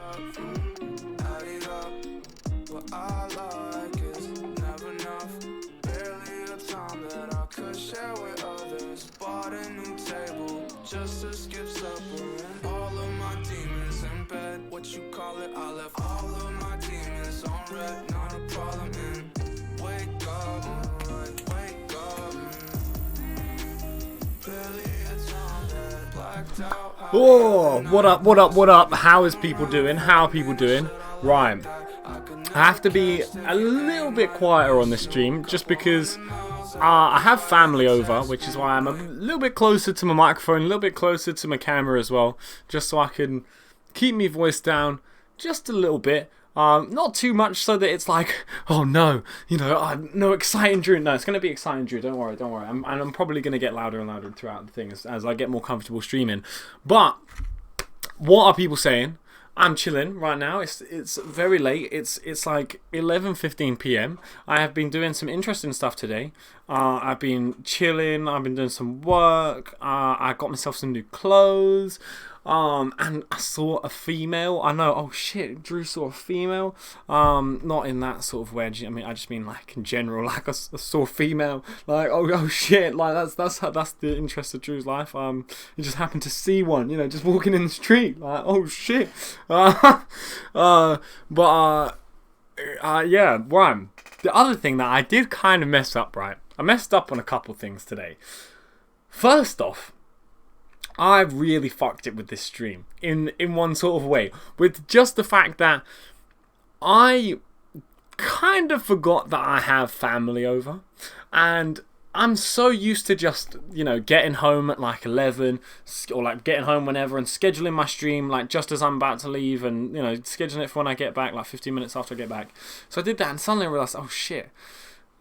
Add it up. What I like is never enough. Barely a time that I could share with others. Bought a new table just to skip supper. And all of my demons in bed. What you call it? I left all of my demons on red. Not a problem. And wake up, wake up. Barely a time that blacked out. Oh, what up, what up, what up? How is people doing? How are people doing? Right. I have to be a little bit quieter on this stream just because I have family over, which is why I'm a little bit closer to my microphone, a little bit closer to my camera as well, just so I can keep my voice down just a little bit. Not too much so that it's like, oh no, you know, no exciting Drew. No, it's going to be exciting Drew, don't worry, don't worry. I'm probably going to get louder and louder throughout the thing as I get more comfortable streaming. But what are people saying? I'm chilling right now. It's very late. It's like 11:15 p.m. I have been doing some interesting stuff today. I've been chilling. I've been doing some work. I got myself some new clothes. And I saw a female. I know. Oh shit! Drew saw a female. Not in that sort of way. I mean, I just mean like in general. Like I saw a female. Like oh shit! Like that's the interest of Drew's life. He just happened to see one. You know, just walking in the street. Like oh shit. Yeah. Right. The other thing that I did kind of mess up. Right. I messed up on a couple things today. First off, I really fucked it with this stream in one sort of way, with just the fact that I kind of forgot that I have family over, and I'm so used to just, you know, getting home at like 11 or like getting home whenever and scheduling my stream like just as I'm about to leave, and you know, scheduling it for when I get back, like 15 minutes after I get back. So I did that, and suddenly I realised, oh shit,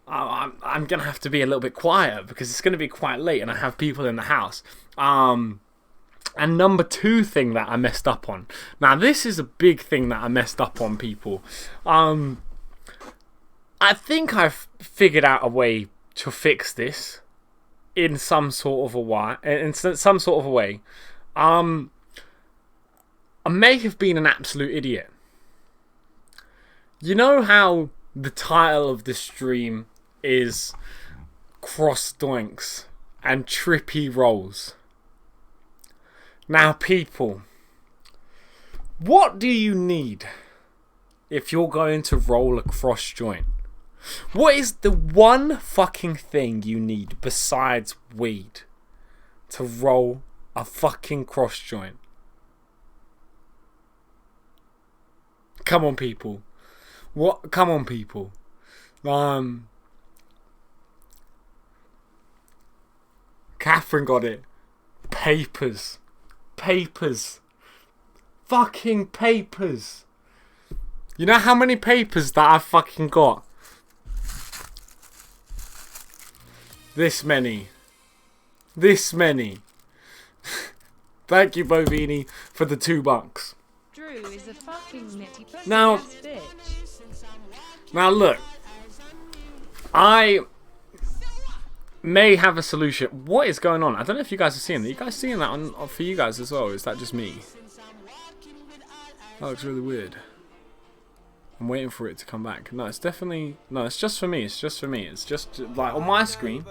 I'm gonna have to be a little bit quieter because it's gonna be quite late and I have people in the house. And number two thing that I messed up on. Now this is a big thing that I messed up on, people. I think I've figured out a way to fix this in some sort of a way. I may have been an absolute idiot. You know how the title of the stream is Cross Doinks and Trippy Rolls. Now people, what do you need if you're going to roll a cross joint? What is the one fucking thing you need besides weed to roll a fucking cross joint? Come on people. What? Come on people. Catherine got it. Papers. Fucking papers. You know how many papers that I've fucking got? This many. Thank you, Bovini, for the $2. Drew is a fucking nitty pussy Now, ass bitch. Now look, I may have a solution. What is going on? I don't know if you guys are seeing that. You guys seeing that on for you guys as well? Or is that just me? That looks really weird. I'm waiting for it to come back. No, it's definitely... No, it's just for me. It's just like on my screen,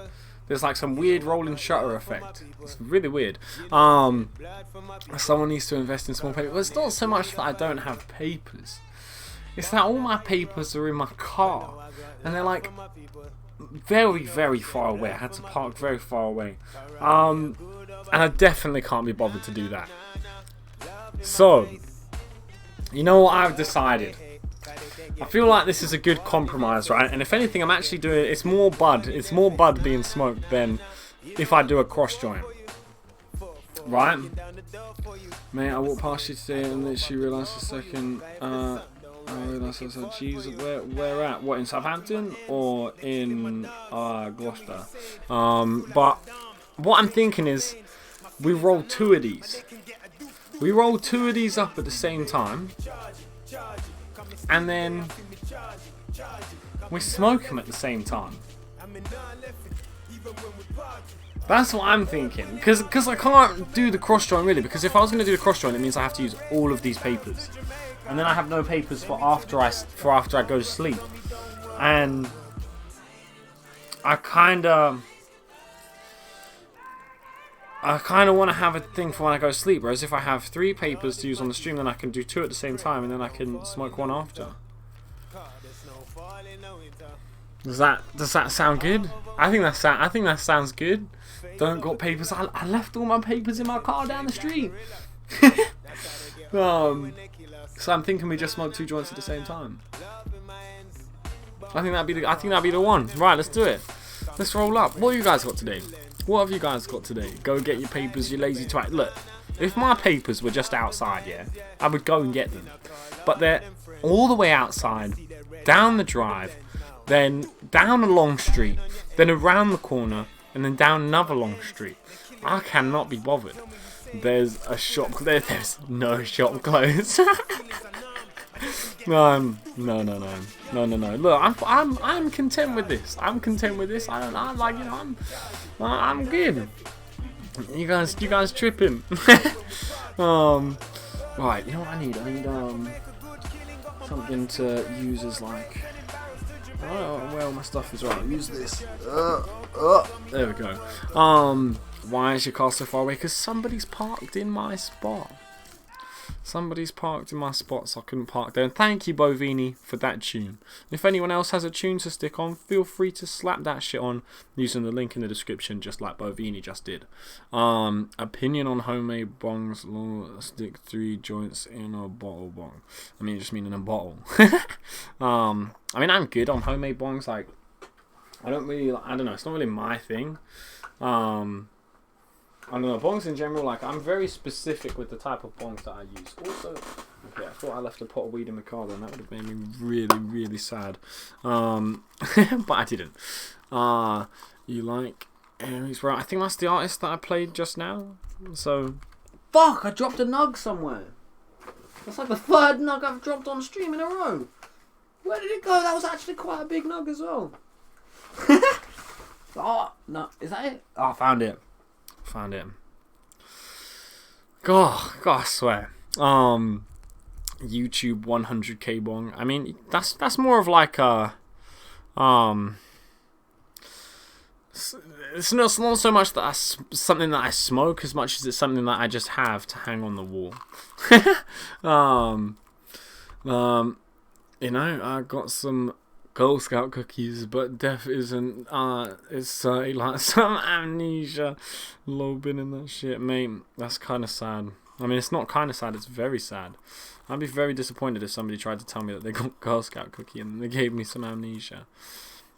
there's like some weird rolling shutter effect. It's really weird. Someone needs to invest in small papers. Well, it's not so much that I don't have papers. It's that all my papers are in my car. And they're like very, very far away. I had to park very far away. And I definitely can't be bothered to do that. So, you know what I've decided? I feel like this is a good compromise, right? And if anything, I'm actually doing... It's more bud being smoked than if I do a cross joint. Right? Mate, I walked past you today and literally realised a second... I realised I was like, geez, where at? What, in Southampton or in Gloucester? But what I'm thinking is we roll two of these. We roll two of these up at the same time. And then we smoke them at the same time. That's what I'm thinking. Because I can't do the cross joint really. Because if I was going to do the cross joint, it means I have to use all of these papers. and then I have no papers for after I go to sleep, and I kind of want to have a thing for when I go to sleep. Whereas if I have 3 papers to use on the stream, then I can do 2 at the same time, and then I can smoke 1 after. Does that sound good? I think that sounds good. Don't got papers. I left all my papers in my car down the street. So I'm thinking we just smoke 2 joints at the same time. I think that'd be the one. Right, let's do it. Let's roll up. What have you guys got today? What have you guys got today? Go get your papers, you lazy twat. Look, if my papers were just outside, yeah, I would go and get them. But they're all the way outside, down the drive, then down a long street, then around the corner, and then down another long street. I cannot be bothered. There's a shop. There's no shop closed. No. Look, I'm content with this. I'm good. You guys tripping. Right, you know what I need? I need something to use as like. Oh well, my stuff is right. Use this. There we go. Why is your car so far away? Because somebody's parked in my spot. Somebody's parked in my spot, so I couldn't park there. And thank you, Bovini, for that tune. If anyone else has a tune to stick on, feel free to slap that shit on using the link in the description, just like Bovini just did. Opinion on homemade bongs: stick 3 joints in a bottle bong. I mean, just mean in a bottle. I mean, I'm good on homemade bongs. Like, I don't know. It's not really my thing. I don't know, bongs in general, like, I'm very specific with the type of bongs that I use. Also, okay, I thought I left a pot of weed in the car then, that would have made me really, really sad. But I didn't. You like Aries? Right, I think that's the artist that I played just now. So, fuck, I dropped a nug somewhere. That's like the 3rd nug I've dropped on stream in a row. Where did it go? That was actually quite a big nug as well. Oh, no, is that it? Oh, I found it. Found it. God, I swear. YouTube 100k bong. I mean, that's more of like a it's not so much that something that I smoke as much as it's something that I just have to hang on the wall. You know, I got some Girl Scout cookies, but death isn't. It's like some amnesia lobing in that shit, mate. That's kind of sad. I mean, it's not kind of sad, it's very sad. I'd be very disappointed if somebody tried to tell me that they got Girl Scout cookie and they gave me some amnesia.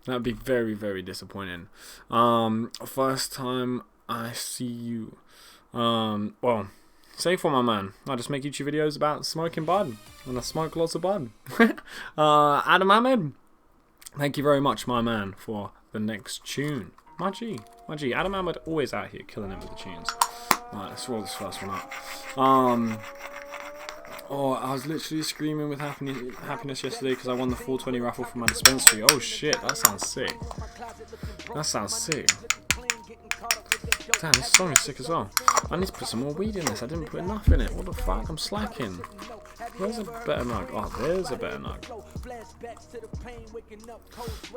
That'd be very, very disappointing. First time I see you. Well, say for my man. I just make YouTube videos about smoking bud, and I smoke lots of bud. Adam Ahmed. Thank you very much, my man, for the next tune. My G. Adam Ahmed always out here killing it with the tunes. Right, let's roll this first one up. Oh, I was literally screaming with happiness yesterday because I won the 420 raffle from my dispensary. Oh shit, that sounds sick. That sounds sick. Damn, this song is sick as well. I need to put some more weed in this. I didn't put enough in it. What the fuck? I'm slacking. Where's a better nug? Oh, there's a better nug.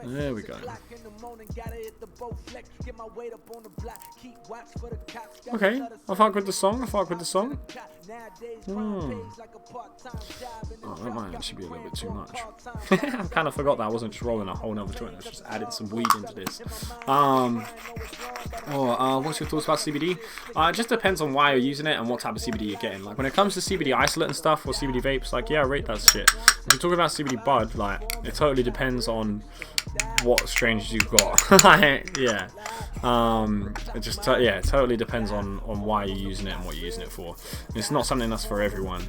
There we go. Okay, I fuck with the song. Oh, that might actually be a little bit too much. I kind of forgot that I wasn't just rolling a whole nother joint. I was just adding some weed into this. What's your thoughts about CBD? It just depends on why you're using it and what type of CBD you're getting. Like, when it comes to CBD isolate and stuff, or CBD vapes, like, yeah, I rate that shit. If you're talking about CBD bud, like, it totally depends on what strains you've got. Like, yeah. It just totally depends on why you're using it and what you're using it for. It's not something that's for everyone.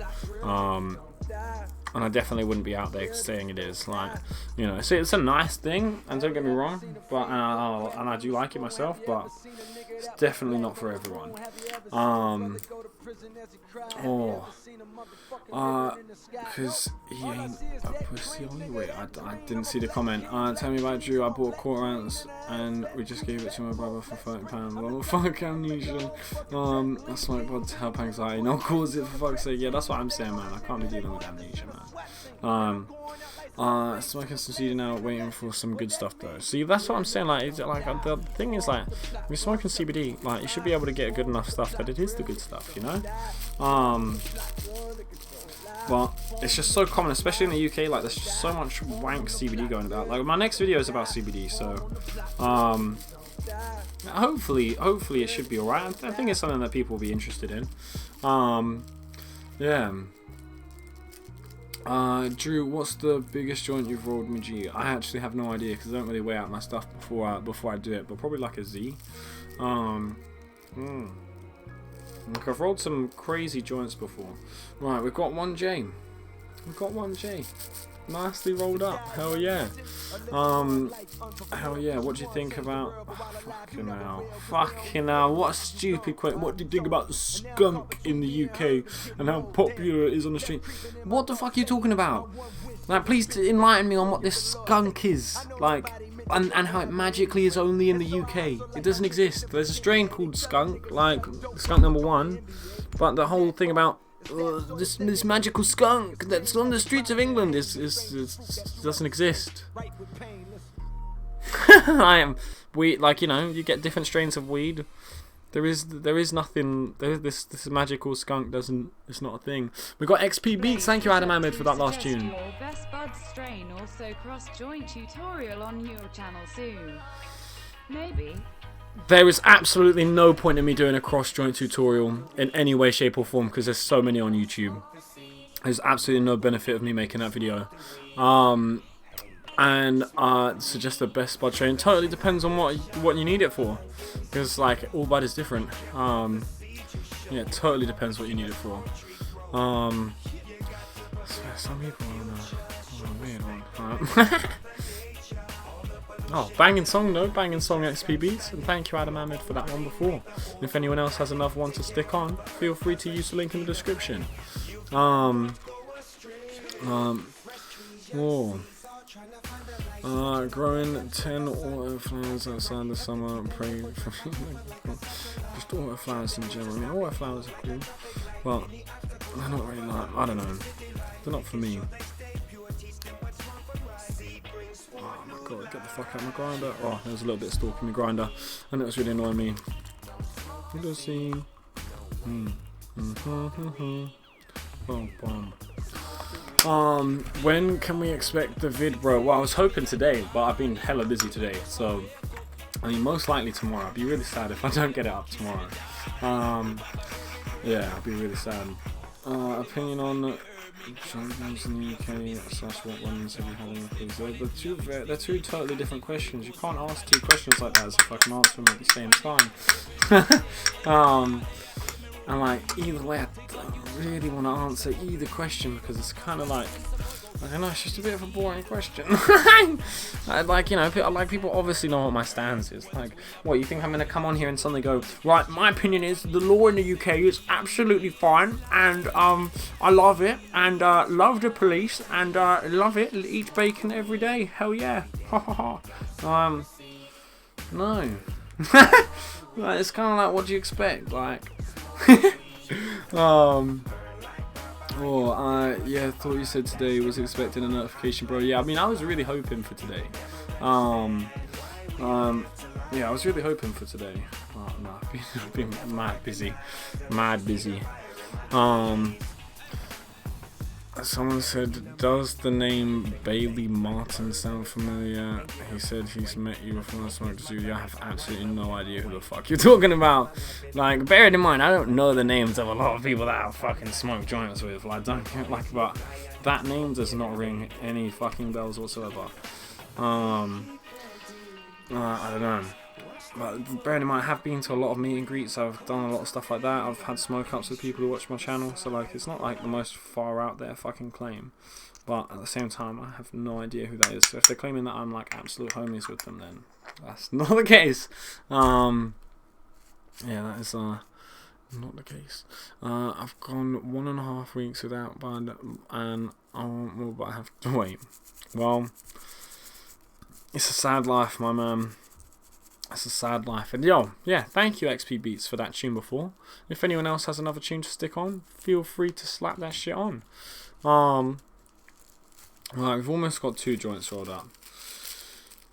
And I definitely wouldn't be out there saying it is. Like, you know, it's a nice thing, and don't get me wrong, but and I do like it myself, but it's definitely not for everyone. Because he ain't a pussy only. Wait, I didn't see the comment. Tell me about Drew. I bought a quarter ounce and we just gave it to my brother for £30. Well, fuck amnesia. I smoke pod to help anxiety, not cause it for fuck's sake. Yeah, that's what I'm saying, man. I can't be dealing with amnesia, man. Smoking some CBD now, waiting for some good stuff though. See, that's what I'm saying. Like, the thing is, like, when you're smoking CBD, like, you should be able to get good enough stuff that it is the good stuff, you know. But it's just so common, especially in the UK. Like, there's just so much wank CBD going about. Like, my next video is about CBD, so hopefully it should be alright. I think it's something that people will be interested in. Yeah. Drew, what's the biggest joint you've rolled, me G? I actually have no idea because I don't really weigh out my stuff before I do it, but probably like a Z. Like, I've rolled some crazy joints before. Right, we've got 1J. We've got 1J. Nicely rolled up. Hell yeah. Hell yeah. What do you think about... Oh, fucking hell. Fucking hell. What a stupid question. What do you think about the skunk in the UK and how popular it is on the street? What the fuck are you talking about? Like, please enlighten me on what this skunk is. Like, and how it magically is only in the UK. It doesn't exist. There's a strain called skunk, like skunk number 1. But the whole thing about this magical skunk that's on the streets of England doesn't exist. Weed, like, you know, you get different strains of weed. There is nothing. This magical skunk doesn't. It's not a thing. We got XP Beats. Thank you, Adam Ahmed, for that last tune. Your best bud strain also cross joint tutorial on your channel soon. Maybe. There is absolutely no point in me doing a cross-joint tutorial in any way, shape or form because there's so many on YouTube. There's absolutely no benefit of me making that video. So just the best bud strain totally depends on what you need it for, because like all bud is different. Yeah, it totally depends what you need it for. I swear, some people are on a weird one. Oh, banging song though, banging song XP Beats, and thank you Adam Ahmed for that one before. And if anyone else has another one to stick on, feel free to use the link in the description. Growing 10 autoflowers outside the summer, pray for just autoflowers in general. I mean, autoflowers are cool, but they're not really like, I don't know, they're not for me. Oh my god, get the fuck out of my grinder. Oh, there was a little bit of stalk in my grinder, and it was really annoying me. You don't see. When can we expect the vid, bro? Well, I was hoping today, but I've been hella busy today, so I mean, most likely tomorrow. I'd be really sad if I don't get it up tomorrow. Yeah, I'd be really sad. Opinion on champions in the UK / what ones have you had in please? They're two totally different questions. You can't ask two questions like that as if I can answer them at the same time. And like, either way, I don't really want to answer either question because it's kind of like, I don't know, it's just a bit of a boring question. Like, you know, like, people obviously know what my stance is. Like, what, you think I'm going to come on here and suddenly go, right, my opinion is the law in the UK is absolutely fine, and I love it, and love the police, and love it, eat bacon every day, hell yeah, ha ha ha. No. Like, it's kind of like, what do you expect, like, yeah, thought you said today was expecting a notification, bro. Yeah, I mean, I was really hoping for today. Yeah, I was really hoping for today. Oh, no, I've been mad busy. Someone said, does the name Bailey Martin sound familiar? He said he's met you before I smoked Zuzi. I have absolutely no idea who the fuck you're talking about. Like, bear it in mind, I don't know the names of a lot of people that I fucking smoke joints with. Like, don't get like, but that name does not ring any fucking bells whatsoever. I don't know. But bearing in mind, I have been to a lot of meet and greets, I've done a lot of stuff like that, I've had smoke ups with people who watch my channel, so like, it's not like the most far out there fucking claim, but at the same time, I have no idea who that is, so if they're claiming that I'm like absolute homies with them, then that's not the case. Yeah, that is Not the case. I've gone 1.5 weeks without bad, and well, but I have to wait. Well, it's a sad life, my man. It's a sad life. And yo, yeah, thank you XP Beats for that tune before. If anyone else has another tune to stick on, feel free to slap that shit on. Right, we've almost got 2 joints rolled up.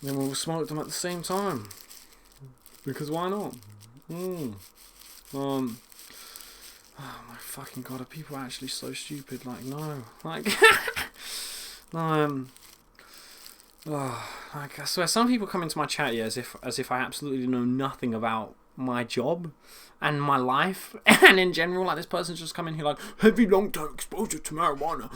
Then we'll smoke them at the same time. Because why not? Oh my fucking god, are people actually so stupid? Like, no. Like, like, I swear, some people come into my chat here as if I absolutely know nothing about my job and my life and in general. Like, this person's just come in here like, heavy long-term exposure to marijuana,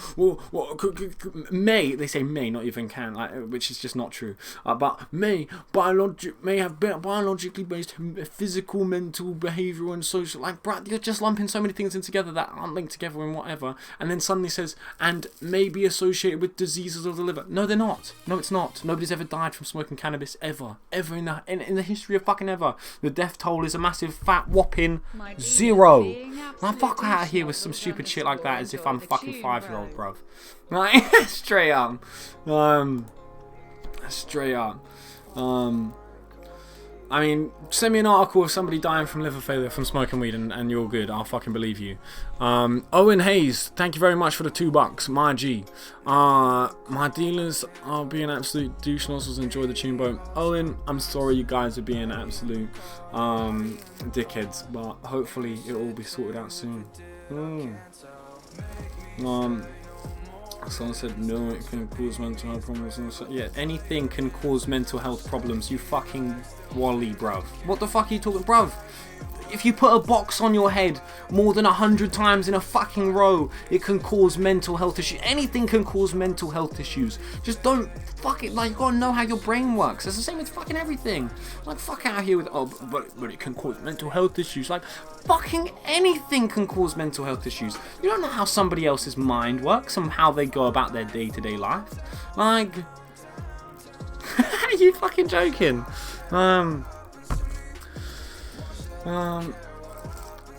they say may, not even can, like, which is just not true, but may have biologically based physical, mental, behavioural and social. Like, bruh, you're just lumping so many things in together that aren't linked together and whatever, and then suddenly says, and may be associated with diseases of the liver. No, they're not. No, it's not. Nobody's ever died from smoking cannabis, ever in the history of fucking ever. The death toll is a massive fat whopping 0. I fuck out of here with some stupid shit like that as if I'm a fucking 5-year-old, bruv. Like, straight up. Straight up. I mean, send me an article of somebody dying from liver failure from smoking weed and you're good. I'll fucking believe you. Owen Hayes, thank you very much for the $2. My G. My dealers are being absolute douche nozzles. Enjoy the tune boat. Owen, I'm sorry you guys are being absolute dickheads, but hopefully it'll all be sorted out soon. Someone said no, it can cause mental health problems. Yeah, anything can cause mental health problems, you fucking wally, bruv. What the fuck are you talking, bruv? If you put a box on your head more than 100 times in a fucking row, it can cause mental health issues. Anything can cause mental health issues. Just don't fuck it. Like, you gotta know how your brain works. It's the same with fucking everything. Like, fuck out here with, oh, but it can cause mental health issues. Like, fucking anything can cause mental health issues. You don't know how somebody else's mind works and how they go about their day-to-day life. Like, are you fucking joking?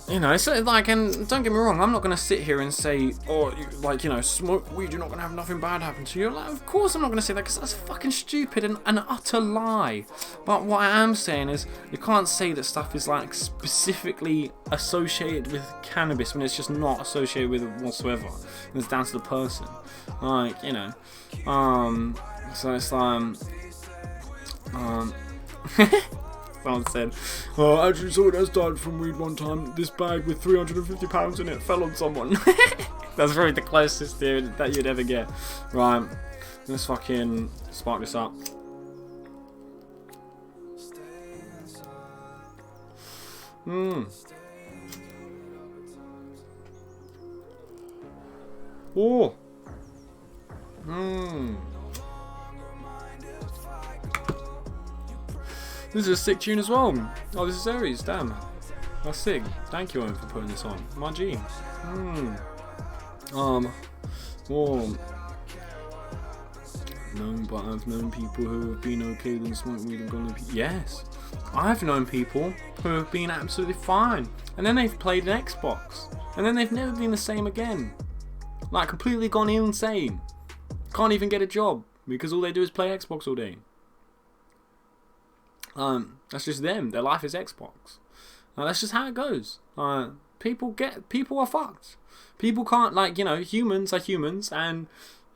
You know, it's like, and don't get me wrong, I'm not going to sit here and say, oh, like, you know, smoke weed, you're not going to have nothing bad happen to you. Like, of course I'm not going to say that, because that's fucking stupid and an utter lie. But what I am saying is, you can't say that stuff is, like, specifically associated with cannabis when it's just not associated with it whatsoever. And it's down to the person. Like, you know, so it's, someone said, oh, actually someone else died from weed one time. This bag with 350 pounds in it fell on someone. That's probably the closest that you'd ever get. Right, let's fucking spark this up. Oh. This is a sick tune as well. Oh, this is Aries, damn. That's sick. Thank you, Owen, for putting this on. My G. Warm. No, but I've known people who have been okay then smoke weed and gone to... Yes. I've known people who have been absolutely fine. And then they've played an Xbox. And then they've never been the same again. Like, completely gone insane. Can't even get a job because all they do is play Xbox all day. That's just them. Their life is Xbox. That's just how it goes. People are fucked. People can't, like, you know, humans are humans, and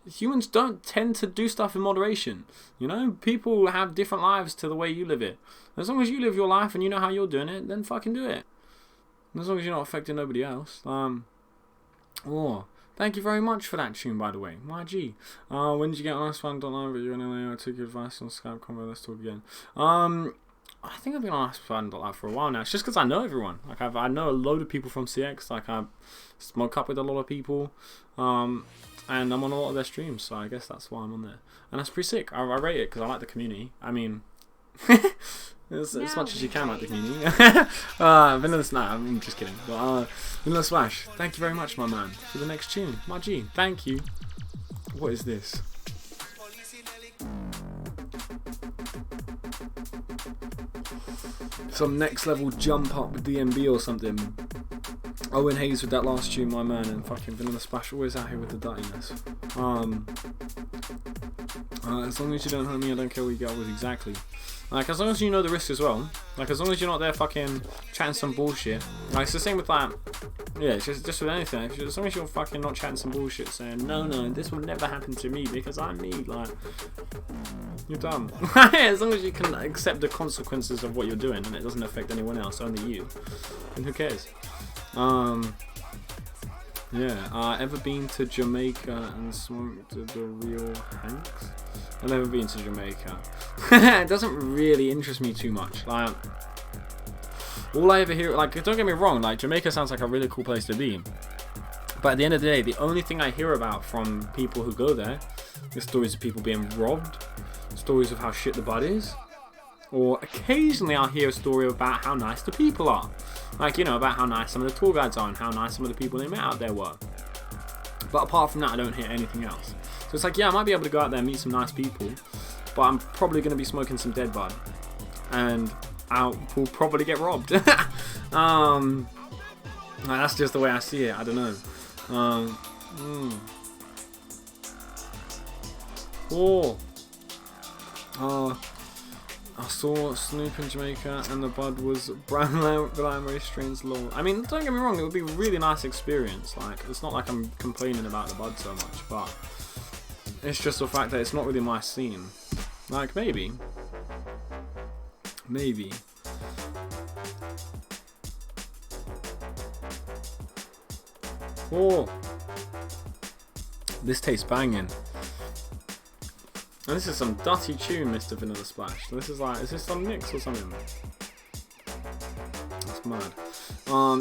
humans don't tend to do stuff in moderation. You know, people have different lives to the way you live it. As long as you live your life and you know how you're doing it, then fucking do it. As long as you're not affecting nobody else. Thank you very much for that tune, by the way. My G. When did you get on this one? Don't know, but you anyway. I took your advice on Skype combo. Let's talk again. I think I've been on Iceland for a while now. It's just because I know everyone. Like, I know a load of people from CX. Like, I smoke up with a lot of people. And I'm on a lot of their streams, so I guess that's why I'm on there. And that's pretty sick. I rate it because I like the community. I mean... as much as you can like the community. Vanilla Snack, I'm just kidding. But Vanilla Smash, thank you very much, my man, for the next tune. My G, thank you. What is this? Some next level jump up with DMB or something. Owen Hayes with that last tune, my man, and fucking Vanilla Splash always out here with the dirtiness. As long as you don't hurt me, I don't care what you get with exactly. Like, as long as you know the risk as well. Like, as long as you're not there fucking chatting some bullshit. Like, it's the same with that. Yeah, it's just with anything. As long as you're fucking not chatting some bullshit saying, no, this will never happen to me because I'm me. Like, you're done. As long as you can accept the consequences of what you're doing and it doesn't affect anyone else, only you. And who cares? Yeah, ever been to Jamaica and smoked the real Hanks? I've never been to Jamaica. It doesn't really interest me too much. Like, all I ever hear, like, don't get me wrong, like, Jamaica sounds like a really cool place to be. But at the end of the day, the only thing I hear about from people who go there is stories of people being robbed, stories of how shit the bud is, or occasionally I'll hear a story about how nice the people are. Like, you know, about how nice some of the tour guides are and how nice some of the people they met out there were. But apart from that, I don't hear anything else. So it's like, yeah, I might be able to go out there and meet some nice people, but I'm probably going to be smoking some dead bud. And I will probably get robbed. That's just the way I see it. I don't know. I saw Snoop in Jamaica and the bud was brown lime strains low. I mean, don't get me wrong, it would be a really nice experience. Like, it's not like I'm complaining about the bud so much, but it's just the fact that it's not really my scene. Like, maybe. Oh, this tastes banging. And this is some dirty tune, Mr. Vanilla Splash. This is like, is this some mix or something? That's mad.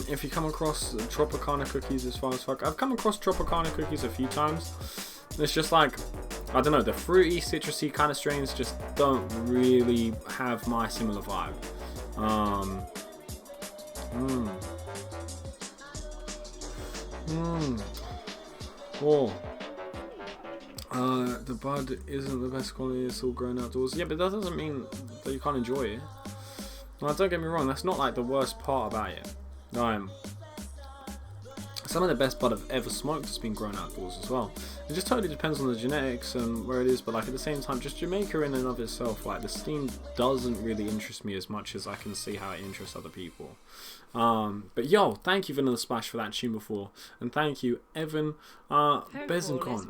If you come across Tropicana cookies as far as fuck, I've come across Tropicana cookies a few times. It's just like, I don't know, the fruity, citrusy kind of strains just don't really have my similar vibe. Oh. The bud isn't the best quality, it's all grown outdoors. Yeah, but that doesn't mean that you can't enjoy it. Now, don't get me wrong, that's not like the worst part about it. Some of the best bud I've ever smoked has been grown outdoors as well. It just totally depends on the genetics and where it is, but like at the same time, just Jamaica in and of itself, like the steam doesn't really interest me as much as I can see how it interests other people. But yo, thank you Vanilla Splash for that tune before, and thank you Evan Bezencon,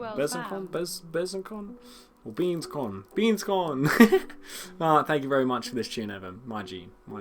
or Beanscon. Thank you very much for this tune, Evan. My G. Are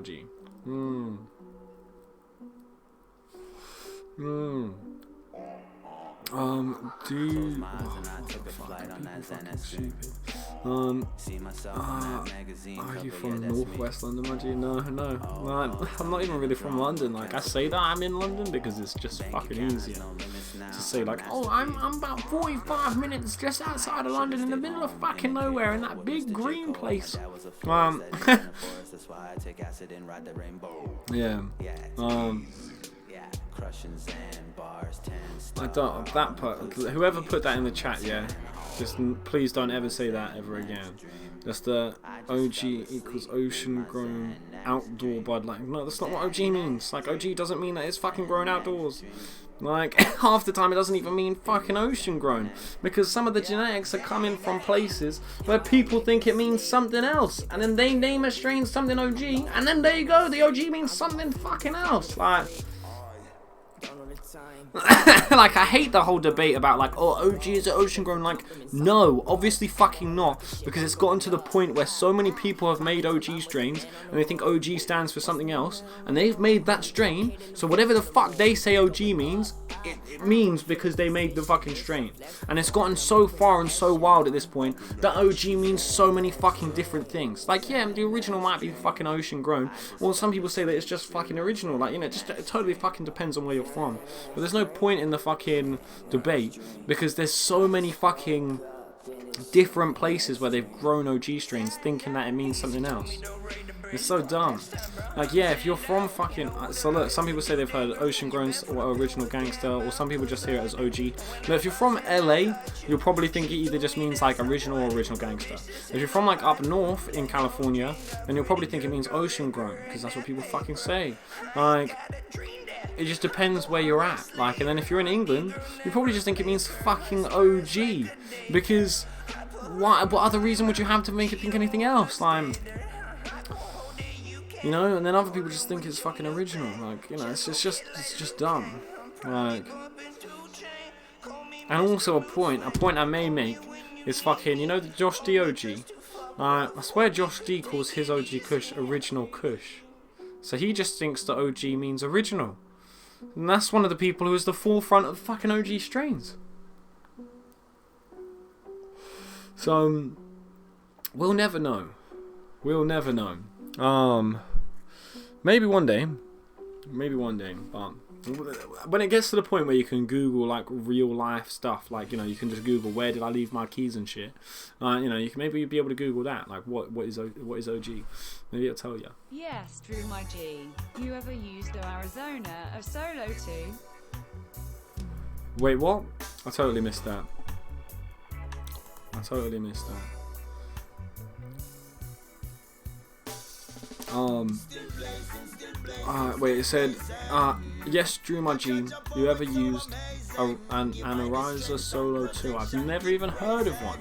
you from Northwest London, my G? No, I'm not even really from London. Like, I say that I'm in London because it's just fucking easier to say like, oh, I'm about 45 minutes just outside of London in the middle of fucking nowhere in that big green place. Yeah. I don't, that part, whoever put that in the chat, yeah, just please don't ever say that ever again. Just the OG equals ocean grown outdoor bud. Like, no, that's not what OG means. Like, OG doesn't mean that it's fucking grown outdoors. Like, half the time it doesn't even mean fucking ocean grown, because some of the genetics are coming from places where people think it means something else, and then they name a strain something OG, and then there you go, the OG means something fucking else. Like, like, I hate the whole debate about like, oh, OG is it ocean grown? Like, no, obviously fucking not, because it's gotten to the point where so many people have made OG strains and they think OG stands for something else, and they've made that strain, so whatever the fuck they say OG means, it means because they made the fucking strain. And it's gotten so far and so wild at this point that OG means so many fucking different things. Like, yeah, the original might be fucking ocean grown, or some people say that it's just fucking original. Like, you know, it totally fucking depends on where you're from. But there's no point in the fucking debate, because there's so many fucking different places where they've grown OG strains thinking that it means something else. It's so dumb. Like, yeah, if you're from fucking, so look, some people say they've heard ocean grown or original gangster, or some people just hear it as OG. But if you're from LA, you'll probably think it either just means like original or original gangster. If you're from like up north in California, then you'll probably think it means ocean grown, because that's what people fucking say. Like, it just depends where you're at. Like, and then if you're in England, you probably just think it means fucking OG, because what other reason would you have to make it think anything else? Like, you know, and then other people just think it's fucking original. Like, you know, it's just dumb. Like, and also a point I may make is fucking, you know, the Josh D OG. I swear Josh D calls his OG Kush original Kush. So he just thinks that OG means original. And that's one of the people who is the forefront of fucking OG strains. So, we'll never know. We'll never know. Maybe one day. But when it gets to the point where you can Google like real life stuff, like, you know, you can just Google where did I leave my keys and shit. You know, you can maybe be able to Google that, like what is OG. Maybe it'll tell you. Yes, Drew my G. You ever used Arizona a solo too? Wait, what? I totally missed that. Wait, it said, yes, Drew my G, you ever used an Ariza Solo 2? I've never even heard of one.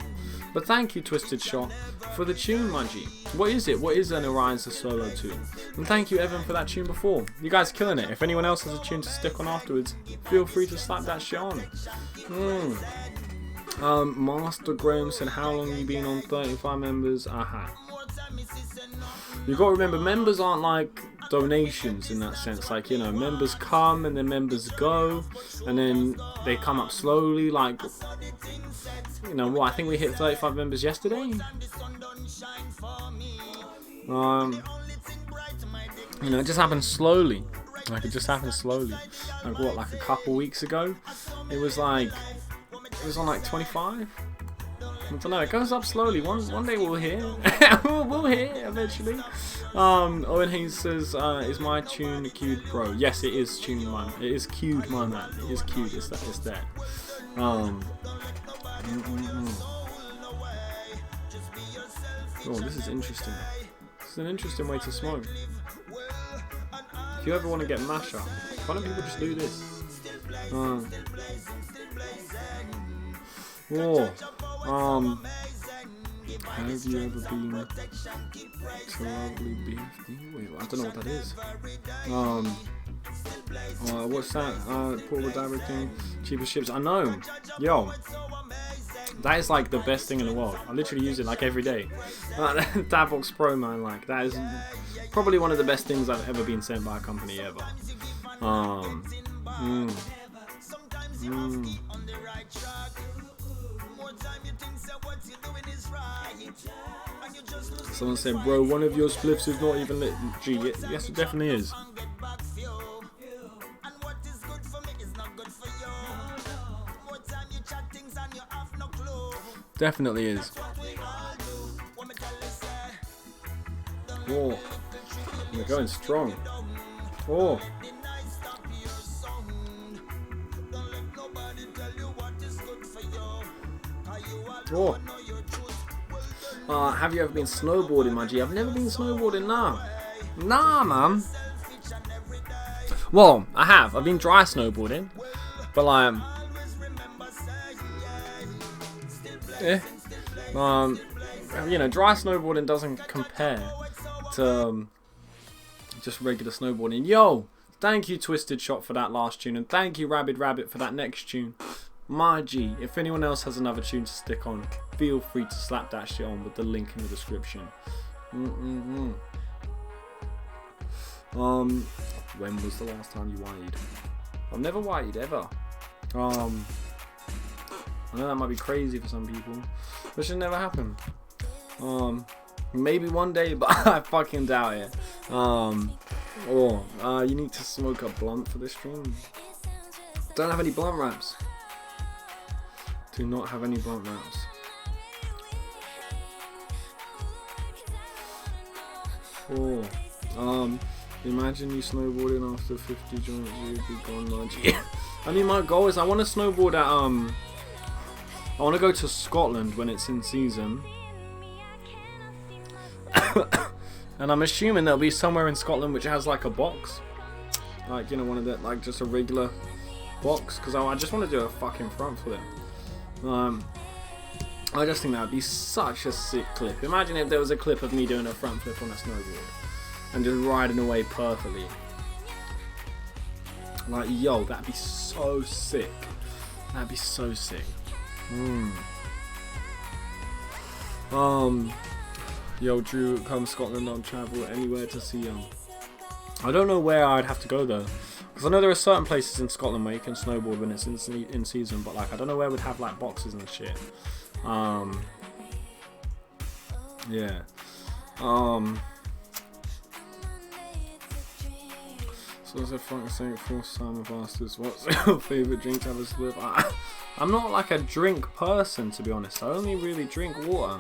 But thank you, Twisted Shot, for the tune, my G. What is it? What is an Ariza Solo 2? And thank you, Evan, for that tune before. You guys killing it. If anyone else has a tune to stick on afterwards, feel free to slap that shit on. Master Graham said, how long you been on 35 members? Aha. You gotta remember, members aren't like donations in that sense. Like, you know, members come and then members go, and then they come up slowly. Like, you know what? I think we hit 35 members yesterday. You know, it just happened slowly. Like, it just happened slowly. Like what? Like a couple weeks ago, it was on like 25. I don't know, it goes up slowly. One day we'll hear. we'll hear eventually. Owen Hayes says, is my tune queued, bro? Yes, it is tuned, man. It is queued, my man. It is queued. It's there. Oh, this is interesting. This is an interesting way to smoke. If you ever want to get mash up, why don't people just do this? Have you ever been to lovely BFD? Wait, I don't know what that is. What's that? Portable directing, cheapest ships. I know. Yo, that is like the best thing in the world. I literally use it like every day. Davox Pro, man, like that is probably one of the best things I've ever been sent by a company ever. Someone said, bro, one of your spliffs is not even lit. Gee, yes, it definitely is. Definitely is. Oh, we're going strong. Oh. Oh. Have you ever been snowboarding, my G? I've never been snowboarding, nah. Nah, man. Well, I have. I've been dry snowboarding. But like, you know, dry snowboarding doesn't compare to just regular snowboarding. Yo, thank you, Twisted Shot, for that last tune, and thank you, Rabid Rabbit, for that next tune. My G, if anyone else has another tune to stick on, feel free to slap that shit on with the link in the description. When was the last time you whited? I've never whited ever. I know that might be crazy for some people, but it should never happen. Maybe one day, but I fucking doubt it. You need to smoke a blunt for this stream. Don't have any blunt wraps. Do not have any blunt wraps. Imagine you snowboarding after 50 joints, you'd be gone, Margie. I mean, my goal is I want to snowboard at I want to go to Scotland when it's in season. And I'm assuming there'll be somewhere in Scotland which has like a box. like, you know, one of the, like, just a regular box, because I just want to do a fucking front flip. I just think that would be such a sick clip. Imagine if there was a clip of me doing a front flip on a snowboard and just riding away perfectly. Like, yo, that'd be so sick. That'd be so sick. Yo, Drew, come Scotland, I'll travel anywhere to see you. I don't know where I'd have to go though, because I know there are certain places in Scotland where you can snowboard when it's in season, but like I don't know where we'd have like boxes and shit. Yeah. So as a Frank saying, for Summer Bastards, what's your favourite drink to have a slip? I'm not like a drink person, to be honest. I only really drink water.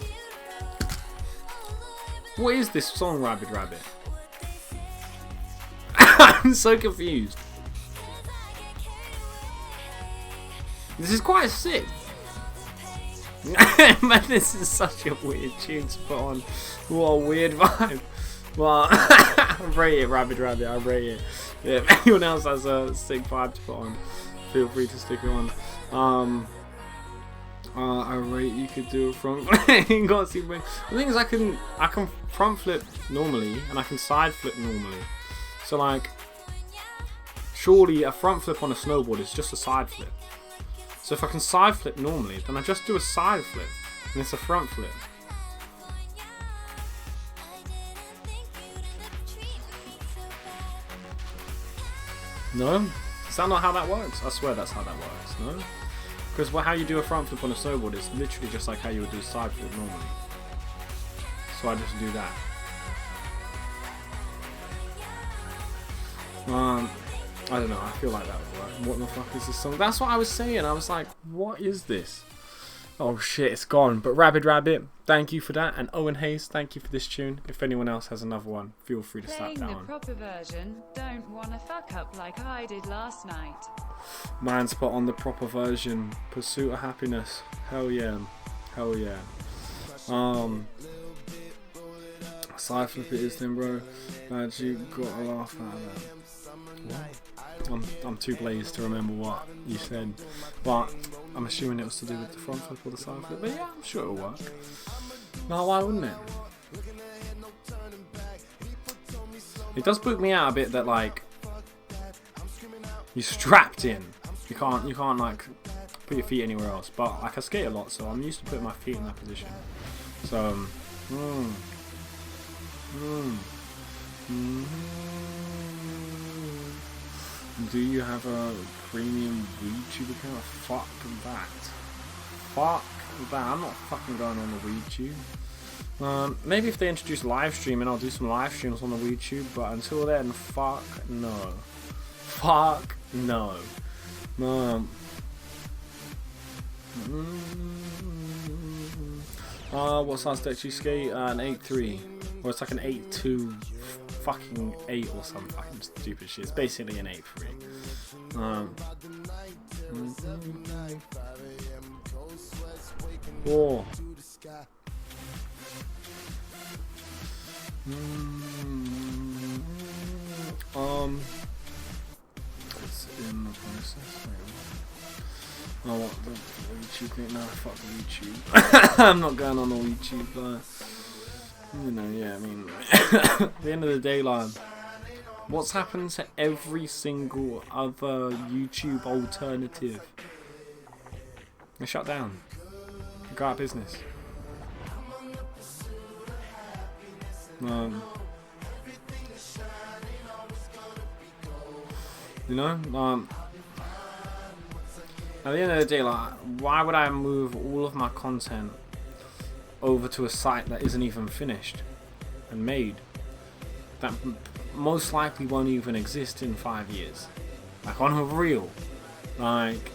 What is this song, Rabbit Rabbit? I'm so confused. This is quite sick. Man, this is such a weird tune to put on. What a weird vibe. Well, I rate it, Rabbit Rabbit, I rate it. Yeah, if anyone else has a sick vibe to put on, feel free to stick it on. I rate you could do a front flip. The thing is, I can front flip normally, and I can side flip normally. So like, surely a front flip on a snowboard is just a side flip. So if I can side flip normally, then I just do a side flip, and it's a front flip. No? Is that not how that works? I swear that's how that works, no? Because how you do a front flip on a snowboard is literally just like how you would do a side flip normally. So I just do that. I don't know, I feel like that would work. What the fuck is this song? That's what I was saying. I was like, what is this? Oh shit, it's gone. But Rabbit Rabbit, thank you for that. And Owen Hayes, thank you for this tune. If anyone else has another one, feel free to slap that Playing the on. proper version, don't wanna fuck up like I did last night. Man's put on the proper version. Pursuit of Happiness. Hell yeah. Hell yeah. Side flip it is then, bro. Glad you got a laugh out of that. What? I'm too blazed to remember what you said, but I'm assuming it was to do with the front flip or the side flip. But yeah, I'm sure it'll work. No, why wouldn't it? It does book me out a bit that like you're strapped in. You can't like put your feet anywhere else. But like I skate a lot, so I'm used to putting my feet in that position. So. Do you have a premium WeedTube account? Fuck that. Fuck that. I'm not fucking going on the WeedTube. Maybe if they introduce live streaming, I'll do some live streams on the WeedTube. But until then, fuck no. Fuck no. What size deck do you skate? An 8.3. Or it's like an 8.2. Fucking 8 or some fucking stupid shit. It's basically an 8.3. Oh. It's in the process. Oh, what the YouTube thing? No, fuck the YouTube. I'm not going on the YouTube. You know, yeah, I mean, at the end of the day, like, what's happened to every single other YouTube alternative? They shut down. They go out of business. You know, at the end of the day, like, why would I move all of my content over to a site that isn't even finished and made, that most likely won't even exist in 5 years? Like, on a real, like,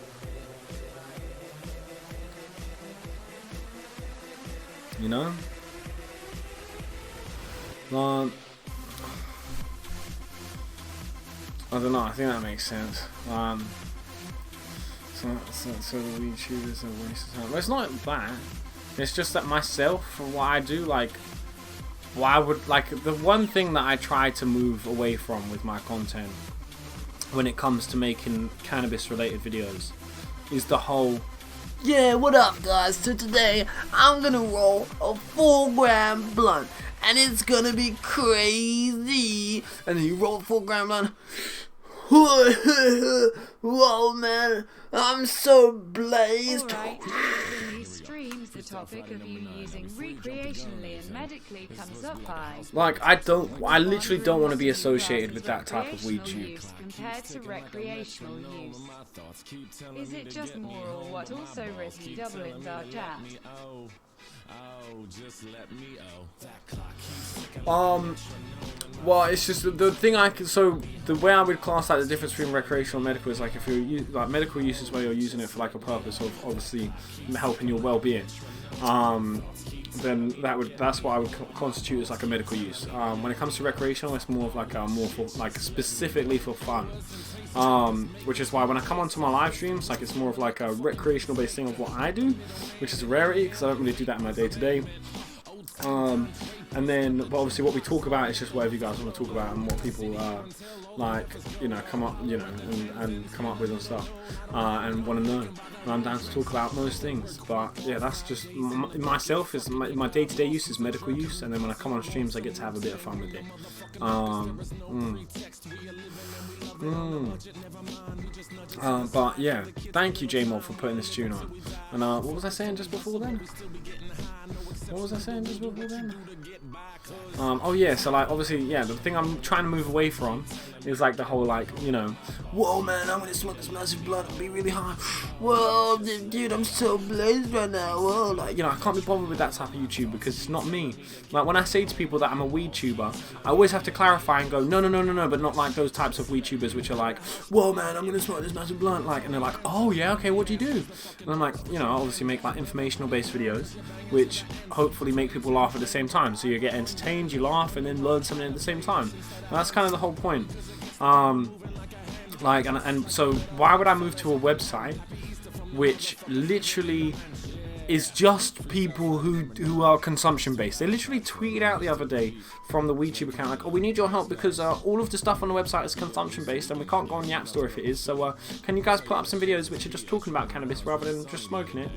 you know, I don't know, I think that makes sense. So YouTube is a waste of time. Well, it's not that. It's just that myself, for what I do, like, why would, like, the one thing that I try to move away from with my content when it comes to making cannabis related videos is the whole, yeah, what up guys, so today I'm gonna roll a 4-gram blunt and it's gonna be crazy, and then you roll a 4-gram blunt. Whoa man, I'm so blazed. Alright, in these streams the topic of you using recreationally and medically comes up by, Like, I literally don't want to be associated with that type of weed tube. use compared to recreational use. Is it just more or what? Also risky double-ins are jacked. Well, it's just the thing so the way I would class like the difference between recreational and medical is like if you're like medical use is where you're using it for like a purpose of obviously helping your well-being. Then that's what I would constitute as like a medical use. When it comes to recreational, it's more of like more for like specifically for fun. Which is why when I come onto my live streams, like it's more of like a recreational based thing of what I do, which is a rarity because I don't really do that in my day to day. And then, but obviously, what we talk about is just whatever you guys want to talk about and what people like, you know, come up, you know, and come up with and stuff, and want to know. And I'm down to talk about most things. But yeah, that's just myself. Is my day-to-day use is medical use, and then when I come on streams, I get to have a bit of fun with it. But yeah, thank you, J-Mod, for putting this tune on. And what was I saying just before then? Oh yeah, so like obviously, yeah, the thing I'm trying to move away from is like the whole like, you know, whoa man, I'm gonna smoke this massive blunt and be really high. Whoa, dude, I'm so blazed right now. Whoa, like, you know, I can't be bothered with that type of YouTube because it's not me. Like when I say to people that I'm a weed tuber, I always have to clarify and go, no, but not like those types of weed tubers which are like, whoa man, I'm gonna smoke this massive blunt, like, and they're like, oh yeah, okay, what do you do? And I'm like, you know, I obviously make like informational based videos which hopefully make people laugh at the same time, so you get entertained, you laugh, and then learn something at the same time. And that's kind of the whole point. Like, and so why would I move to a website which literally is just people who are consumption based? They literally tweeted out the other day from the WeedTube account like, oh, we need your help because all of the stuff on the website is consumption based and we can't go on the App Store if it is, so can you guys put up some videos which are just talking about cannabis rather than just smoking it?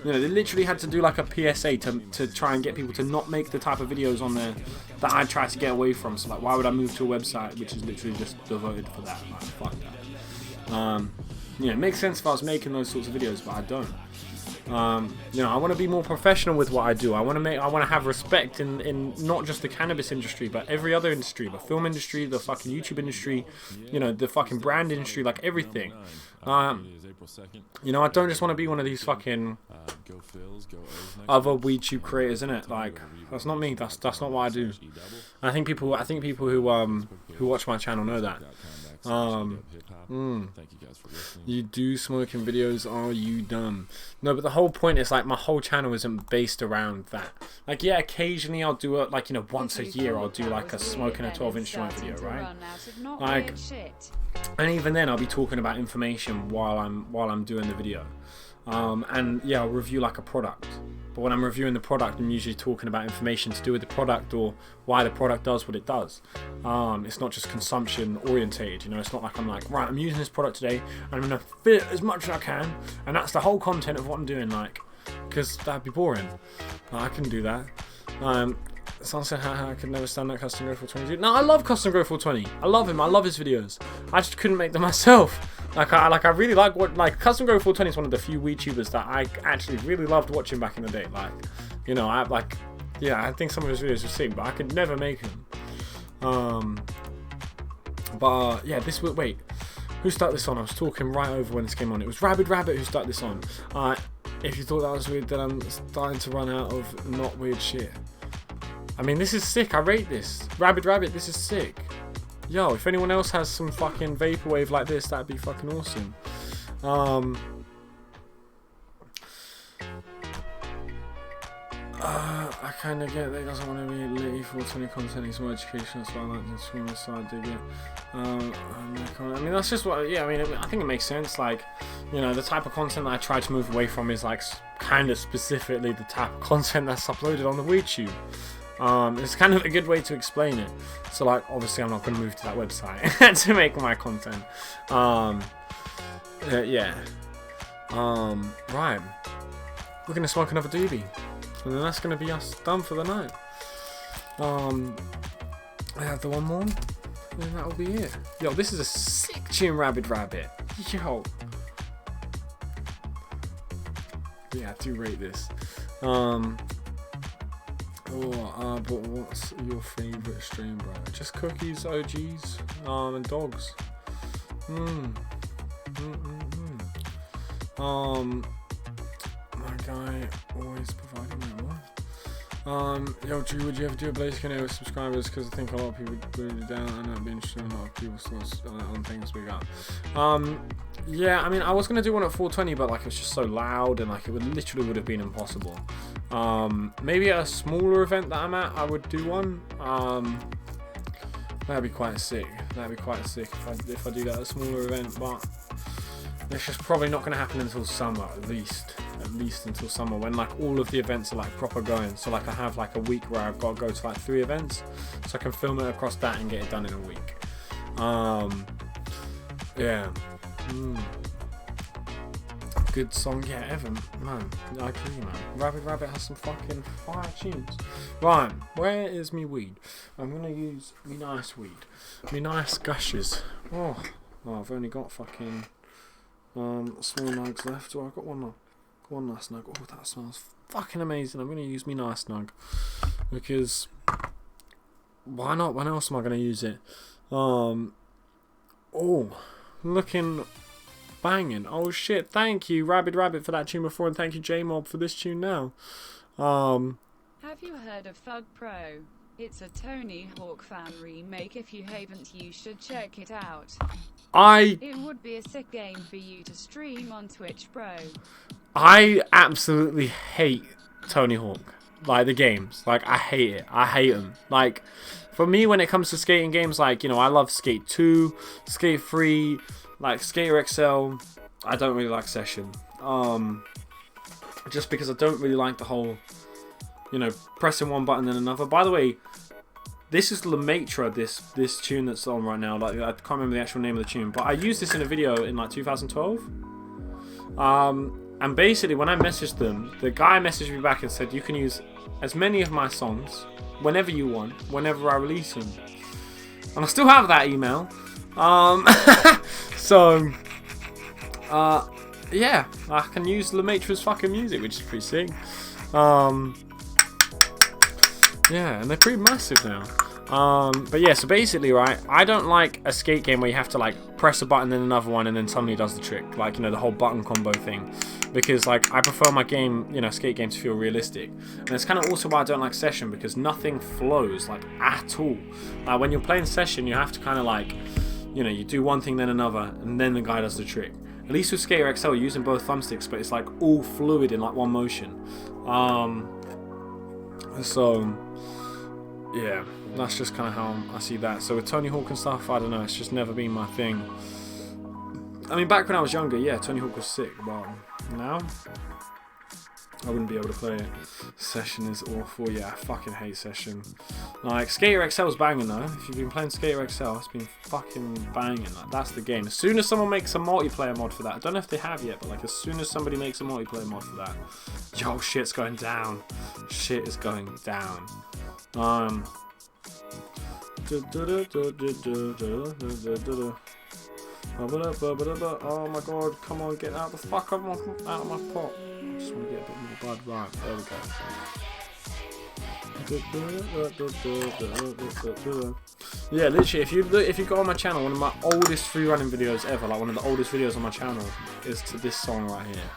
You know, they literally had to do like a PSA to try and get people to not make the type of videos on there that I try to get away from. So like, why would I move to a website which is literally just devoted for that? Like, fuck that. You know, it makes sense if I was making those sorts of videos, but I don't. You know, I want to be more professional with what I do. I want to have respect in not just the cannabis industry, but every other industry, the film industry, the fucking YouTube industry, you know, the fucking brand industry, like everything. You know, I don't just want to be one of these fucking other WeedTube creators, innit? Like, that's not me. That's not what I do. I think people who watch my channel know that. You do smoking videos? Are you dumb? No, but the whole point is like my whole channel isn't based around that. Like, yeah, occasionally I'll do it, like, you know, once a year I'll do like a smoking a 12-inch joint video, right? Like, and even then I'll be talking about information while I'm doing the video. And yeah, I'll review like a product. But when I'm reviewing the product, I'm usually talking about information to do with the product or why the product does what it does. It's not just consumption orientated, you know. It's not like I'm like, right, I'm using this product today and I'm gonna fit as much as I can, and that's the whole content of what I'm doing, like, because that'd be boring. Like, I couldn't do that. Someone said, haha, I could never stand that Custom Grow 420. No, I love Custom Grow 420. I love him. I love his videos. I just couldn't make them myself. I really like Custom Grow 420 is one of the few WeedTubers that I actually really loved watching back in the day. Like, you know, I think some of his videos were sick, but I could never make them. Yeah, this was, wait, who started this on? I was talking right over when this came on. It was Rabid Rabbit who started this on. If you thought that was weird, then I'm starting to run out of not weird shit. I mean, this is sick. I rate this. Rabid Rabbit, this is sick. Yo, if anyone else has some fucking vaporwave like this, that'd be fucking awesome. I kind of get that he doesn't want to be litty 420 content. He's more educational, so I like to stream so I dig it. I mean, that's just what, yeah, I mean, I think it makes sense. Like, you know, the type of content that I try to move away from is like kind of specifically the type of content that's uploaded on the WeedTube. It's kind of a good way to explain it. So like, obviously I'm not going to move to that website to make my content. Yeah. Right. We're going to smoke another doobie. And then that's going to be us done for the night. I have the one more. And that'll be it. Yo, this is a sick tune, Braided Rabbit. Yo. Yeah, I do rate this. But what's your favourite stream, bro? Just cookies, OGs, and dogs. My guy always providing me one. Yo, Drew, would you ever do a Blaze Q&A with subscribers? Because I think a lot of people put it down, and that'd be interesting. A lot of people's thoughts on things we got. Yeah, I mean, I was gonna do one at 420, but like it was just so loud, and like it literally would have been impossible. Maybe at a smaller event that I'm at, I would do one. That'd be quite sick. That'd be quite sick if I do that at a smaller event, but it's just probably not gonna happen until summer, at least until summer, when like all of the events are like proper going. So like I have like a week where I've got to go to like 3 events, so I can film it across that and get it done in a week. Yeah. Good song, yeah, Evan, man, I agree, man. Braided Rabbit has some fucking fire tunes. Right, where is me weed? I'm gonna use me nice weed, me nice gushes. Oh, I've only got fucking small nugs left. Oh, I've got one nice nug. Oh, that smells fucking amazing. I'm gonna use me nice nug because why not? When else am I gonna use it? Oh, looking banging. Oh shit, thank you Braided Rabbit for that tune before, and thank you J-Mob for this tune now. Have you heard of Thug Pro? It's a Tony Hawk fan remake. If you haven't, you should check it out. It would be a sick game for you to stream on Twitch, bro. I absolutely hate Tony Hawk, like the games. Like I hate it. I hate them. Like for me, when it comes to skating games, like, you know, I love Skate 2, Skate 3, like Skater XL. I don't really like Session. Just because I don't really like the whole, you know, pressing one button then another. By the way, this is Lemaitre, this tune that's on right now. Like I can't remember the actual name of the tune, but I used this in a video in like 2012. And basically when I messaged them, the guy messaged me back and said you can use as many of my songs whenever you want, whenever I release them. And I still have that email. So yeah, I can use Lemaitre's fucking music, which is pretty sick. Yeah, and they're pretty massive now. But yeah, so basically, right, I don't like a skate game where you have to like press a button then another one and then suddenly does the trick, like, you know, the whole button combo thing, because like I prefer my game, you know, skate games to feel realistic. And it's kind of also why I don't like Session, because nothing flows like at all. When you're playing Session, you have to kind of like, you know, you do one thing then another and then the guy does the trick. At least with Skater XL, you're using both thumbsticks, but it's like all fluid in like one motion. So yeah, that's just kind of how I see that. So with Tony Hawk and stuff, I don't know, it's just never been my thing. I mean, back when I was younger, yeah, Tony Hawk was sick, but now I wouldn't be able to play it. Session is awful. Yeah, I fucking hate Session. Like, Skater XL's banging though. If you've been playing Skater XL, it's been fucking banging. Like, that's the game. As soon as someone makes a multiplayer mod for that, I don't know if they have yet, but like as soon as somebody makes a multiplayer mod for that, yo, shit's going down. Shit is going down. Oh my god, come on, get out the fuck out of my pot. I just want to get a bit more blood. Right, there we go. Yeah, literally, if you go on my channel, one of my oldest free running videos ever, like one of the oldest videos on my channel, is to this song right here.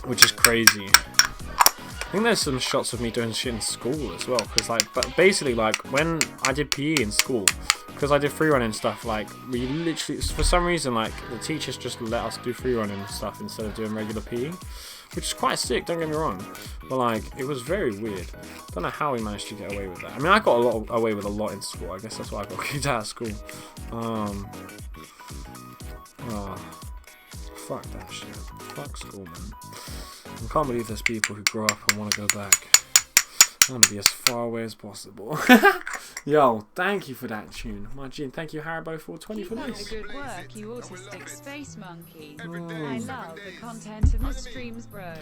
Which is crazy. I think there's some shots of me doing shit in school as well, because like, but basically like when I did PE in school, because I did free running stuff, like we literally, for some reason, like the teachers just let us do free running stuff instead of doing regular PE, which is quite sick, don't get me wrong, but like it was very weird. Don't know how we managed to get away with that. I mean, I got away with a lot in school. I guess that's why I got kicked out of school. Fuck that shit. Fuck school, man. I can't believe there's people who grow up and want to go back. I want to be as far away as possible. Yo, thank you for that tune, my G. Thank you, Haribo420, for this. Keep up the good work, you autistic space monkey. I love the content in the streams, bro.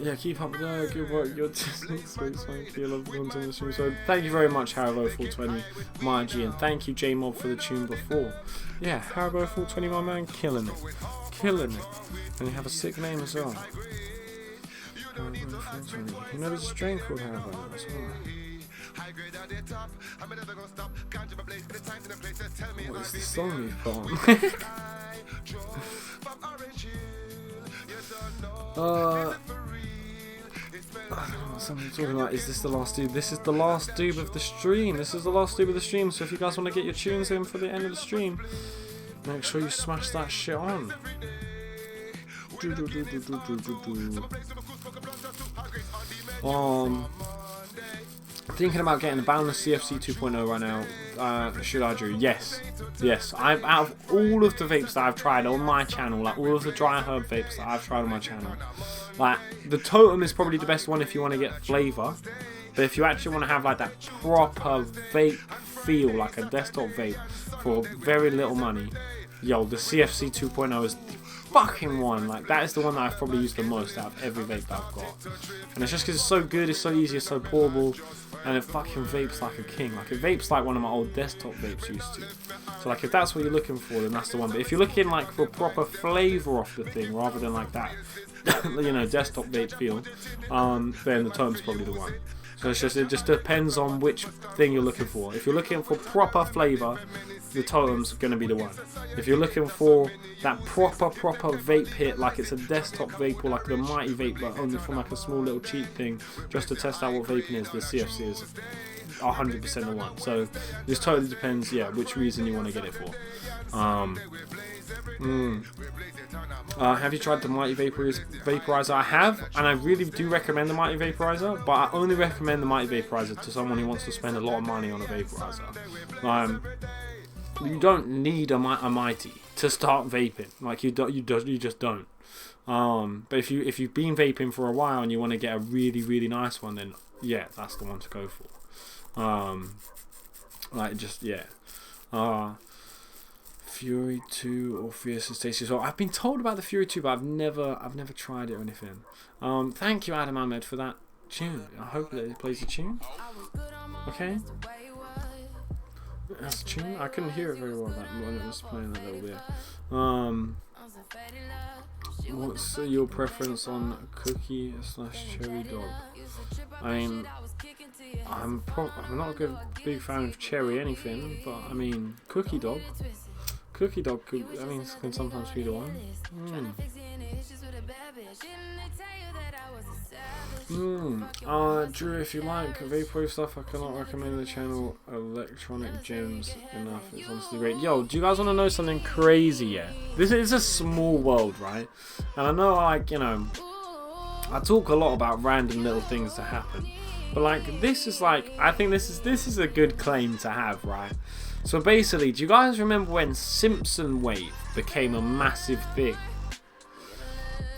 Yeah, keep up the good work. You're just space monkey. I love the content in the stream. So thank you very much, Haribo420, my G, and thank you, J-Mob, for the tune before. Yeah, Haribo420, my man, killing it, killing it, and you have a sick name as well. You know, there's a strain called Haribo as well. What is the song you've put on? I don't know what something talking about. Is this the last doob? This is the last doob of the stream. This is the last doob of the stream. So if you guys want to get your tunes in for the end of the stream, make sure you smash that shit on. Thinking about getting a boundless CFC 2.0 right now. Should I do? Yes. Yes. Out of all of the vapes that I've tried on my channel, like all of the dry herb vapes that I've tried on my channel, like the Totem is probably the best one if you want to get flavour. But if you actually want to have like that proper vape feel, like a desktop vape for very little money, yo, the CFC 2.0 is the fucking one. Like that is the one that I've probably used the most out of every vape that I've got. And it's just because it's so good, it's so easy, it's so portable, and it fucking vapes like a king. Like it vapes like one of my old desktop vapes used to. So like if that's what you're looking for, then that's the one. But if you're looking like for proper flavour off the thing rather than like that, you know, desktop vape feel, then the Totem's probably the one. So it's just, it just depends on which thing you're looking for. If you're looking for proper flavour, the Totem's going to be the one. If you're looking for that proper vape hit, like it's a desktop vape or like the Mighty Vape, but only from like a small little cheap thing, just to test out what vaping is, the CFC is 100% the one. So it just totally depends, yeah, which reason you want to get it for. Have you tried the Mighty Vaporizer? I have, and I really do recommend the Mighty Vaporizer, but I only recommend the Mighty Vaporizer to someone who wants to spend a lot of money on a vaporizer. You don't need a Mighty to start vaping. Like you just don't. But if you've been vaping for a while and you want to get a really nice one, then yeah, that's the one to go for. Like just yeah. Fury 2 or Fierce Stacy. So I've been told about the Fury 2, but I've never tried it or anything. Thank you, Adam Ahmed, for that tune. I hope that it plays a tune. Okay. That's a tune. I couldn't hear it very well when it was playing that little bit. What's your preference on cookie/cherry dog? I mean, I'm not a big fan of cherry anything, but I mean cookie dog. Cookie dog could, I mean, can sometimes be the one. Drew, if you like vaporwave stuff, I cannot recommend the channel Electronic Gems enough. It's honestly great. Yo, do you guys want to know something crazy? Yeah, this is a small world, right? And I know, like, you know, I talk a lot about random little things that happen, but like this is like, I think this is a good claim to have, right? So basically, do you guys remember when Simpson Wave became a massive thing?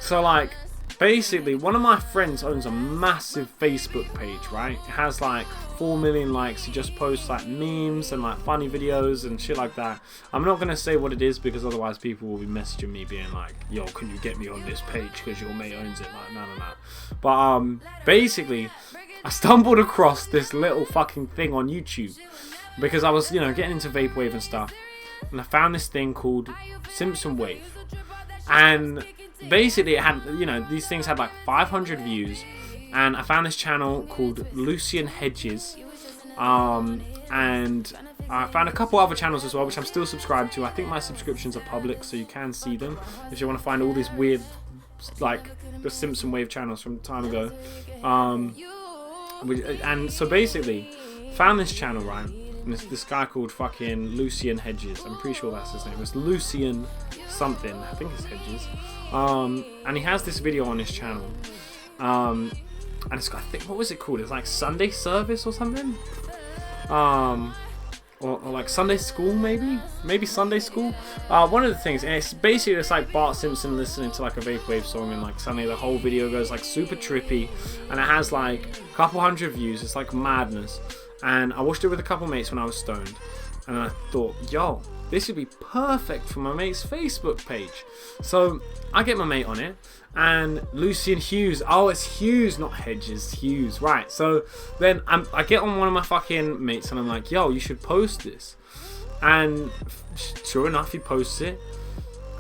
So like, basically, one of my friends owns a massive Facebook page, right? It has like 4 million likes. He just posts like memes and like funny videos and shit like that. I'm not going to say what it is because otherwise people will be messaging me being like, yo, can you get me on this page because your mate owns it? Like, no. But basically, I stumbled across this little fucking thing on YouTube because I was, you know, getting into vaporwave and stuff, and I found this thing called Simpson Wave. And basically it had, you know, these things had like 500 views, and I found this channel called Lucian Hedges, and I found a couple other channels as well which I'm still subscribed to. I think my subscriptions are public, so you can see them if you want to find all these weird, like the Simpson Wave channels from time ago. And so basically found this channel, right, and this guy called fucking Lucian Hedges, I'm pretty sure that's his name. It's Lucian something, I think it's Hedges. And he has this video on his channel, and it's got, I think, what was it called? It's like Sunday Service or something. or like Sunday School, maybe Sunday School. One of the things, and it's basically it's like Bart Simpson listening to like a vaporwave song, and like suddenly the whole video goes like super trippy, and it has like a couple hundred views. It's like madness. And I watched it with a couple mates when I was stoned, and I thought, yo, this would be perfect for my mate's Facebook page. So I get my mate on it, and Lucian Hughes. Oh, it's Hughes, not Hedges. Hughes, right? So then I get on one of my fucking mates, and I'm like, yo, you should post this. And sure enough, he posts it,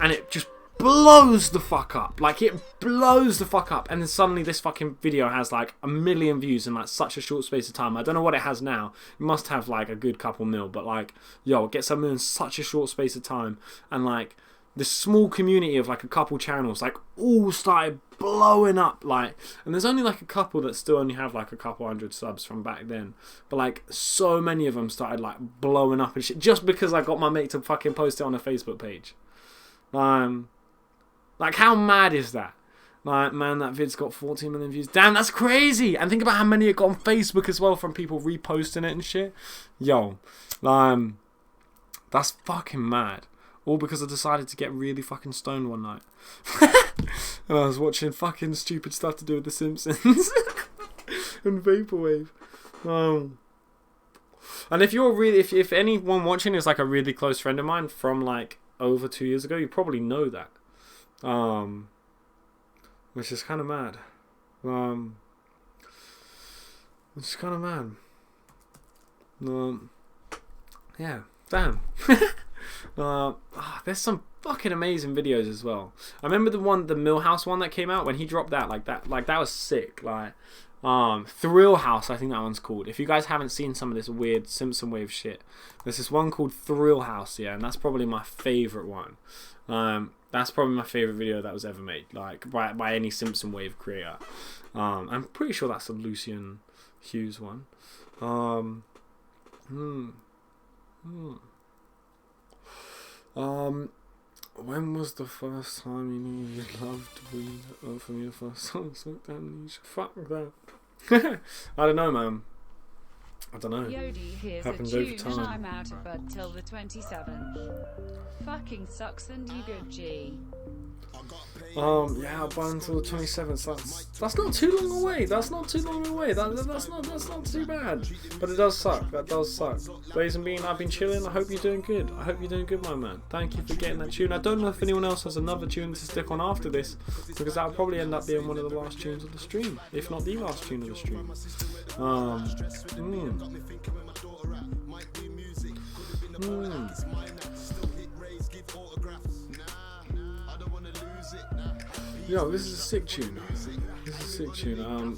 and it just blows the fuck up. Like, it blows the fuck up. And then suddenly this fucking video has like 1 million views in like such a short space of time. I don't know what it has now. It must have like a good couple mil, but like, yo, it gets 1 million in such a short space of time. And like this small community of like a couple channels like all started blowing up, like, and there's only like a couple that still only have like a couple hundred subs from back then, but like so many of them started like blowing up and shit just because I got my mate to fucking post it on a Facebook page. Like, how mad is that? Like, man, that vid's got 14 million views. Damn, that's crazy! And think about how many it got on Facebook as well from people reposting it and shit. Yo, that's fucking mad. All because I decided to get really fucking stoned one night. And I was watching fucking stupid stuff to do with The Simpsons. And Vaporwave. And if you're really, if anyone watching is like a really close friend of mine from like over 2 years ago, you probably know that. Which is kind of mad. Which is kind of mad. Yeah, damn. There's some fucking amazing videos as well. I remember the Millhouse one that came out when he dropped that. Like that was sick. Like, Thrill House, I think that one's called. If you guys haven't seen some of this weird Simpson Wave shit, there's this one called Thrill House, yeah, and that's probably my favorite one. That's probably my favorite video that was ever made, like by any Simpson Wave creator. I'm pretty sure that's a Lucian Hughes one. When was the first time you knew you loved weed? From your first song, fuck that. I don't know, man. I don't know. Yodi, here's Happens a over tune time. and I'm out of bed till the 27th. Fucking sucks and you good G. Yeah, I'll buy until the 27th. That's not too long away. That's not too long away. That's not too bad. But it does suck. That does suck. Blaze and Bean, I've been chilling. I hope you're doing good. I hope you're doing good, my man. Thank you for getting that tune. I don't know if anyone else has another tune to stick on after this, because that'll probably end up being one of the last tunes of the stream, if not the last tune of the stream. Yo, this is a sick tune.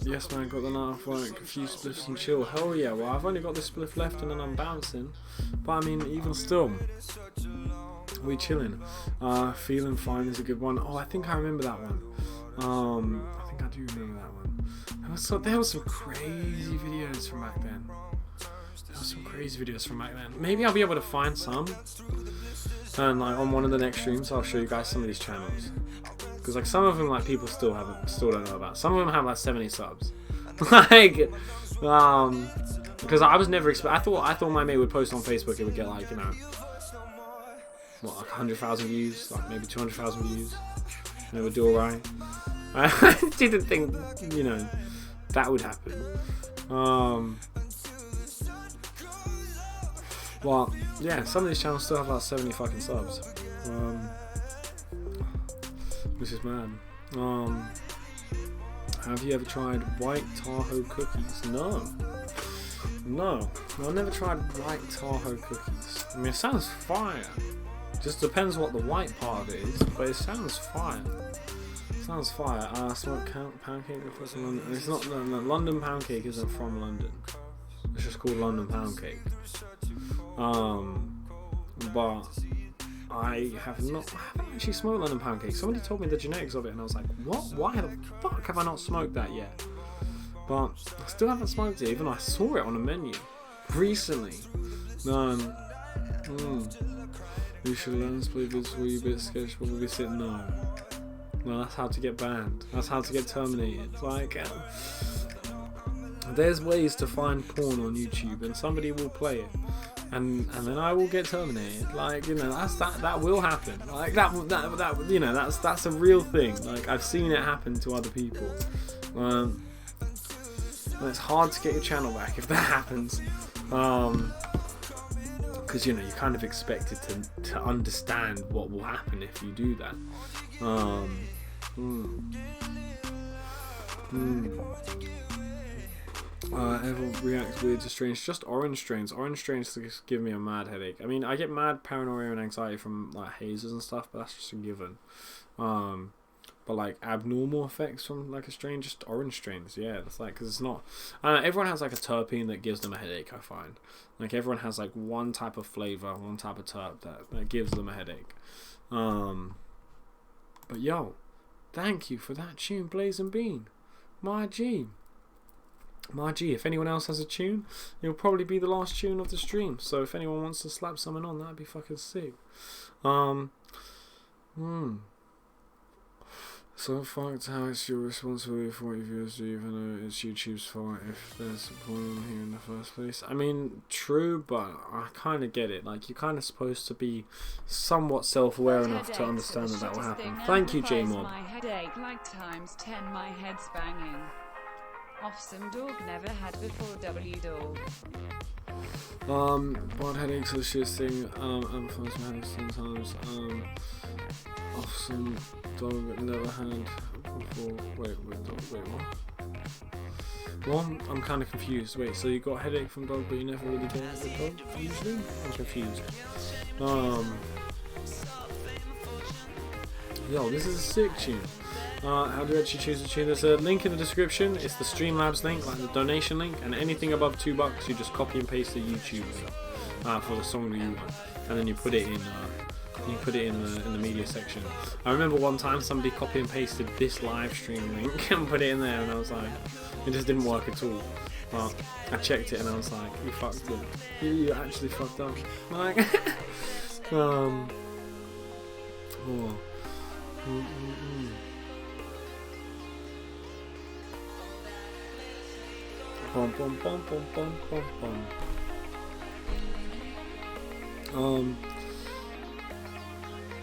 Yes, man, got the night off work, a few spliffs and chill. Hell yeah, well, I've only got this spliff left and then I'm bouncing. But I mean, even still, we chilling. Feeling Fine is a good one. Oh, I think I remember that one. I think I do remember that one. There was some crazy videos from back then. Maybe I'll be able to find some. And like on one of the next streams, I'll show you guys some of these channels. Because like some of them, like people still don't know about. Some of them have like 70 subs. Like, because I was never I thought my mate would post on Facebook, it would get like, you know, what, like 100,000 views, like maybe 200,000 views, and it would do alright. I didn't think, you know, that would happen. Well, yeah, some of these channels still have like 70 fucking subs. Which is mad. Have you ever tried white Tahoe cookies? No, I've never tried white Tahoe cookies. I mean, it sounds fire. Just depends what the white part of it is, but it sounds fire. Smoked pancake. It's not. No, London pound cake isn't from London. It's just called London pound cake. But I haven't actually smoked London pound cake. Somebody told me the genetics of it, and I was like, what? Why the fuck have I not smoked that yet? But I still haven't smoked it, even though I saw it on a menu recently. You should learn to play vids where you bit sketch, but we sit no. No, that's how to get banned. That's how to get terminated. Like, there's ways to find porn on YouTube, and somebody will play it. and then I will get terminated. Like, you know, that will happen. Like that you know, that's a real thing. Like I've seen it happen to other people. And it's hard to get your channel back if that happens. Because you know, you kind of expect it to understand what will happen if you do that. Everyone reacts weird to strange. Just orange strains. Orange strains give me a mad headache. I mean, I get mad paranoia and anxiety from like hazes and stuff, but that's just a given. But like abnormal effects from like a strain, just orange strains, yeah, that's like, because it's not. Everyone has like a terpene that gives them a headache. I find like everyone has like one type of flavor, one type of terp that gives them a headache. But yo, thank you for that tune, Blazing Bean, my G. If anyone else has a tune, it'll probably be the last tune of the stream. So if anyone wants to slap something on, that'd be fucking sick. So fucked how it's your responsibility for what your viewers do, even though it's YouTube's fault if there's a point here in the first place. I mean, true, but I kind of get it. Like, you're kind of supposed to be somewhat self-aware enough to understand that will happen. Thank you, J-Mob. My headache like times 10, my head's banging. Awesome dog never had before W-dog. Bad headaches are the shit thing. Amplifies my headaches sometimes. Awesome dog never had before. Wait, what? Well, I'm kind of confused. Wait, so you got a headache from dog, but you never really get it with dog usually? I'm confused. Yo, this is a sick tune. How do you actually choose a tune? There's a link in the description. It's the Streamlabs link, like the donation link, and anything above $2, you just copy and paste the YouTube for the song that you want, and then you put it in. In the media section. I remember one time somebody copy and pasted this live stream link and put it in there, and I was like, it just didn't work at all. But I checked it and I was like, you fucked it. You actually fucked up. Like,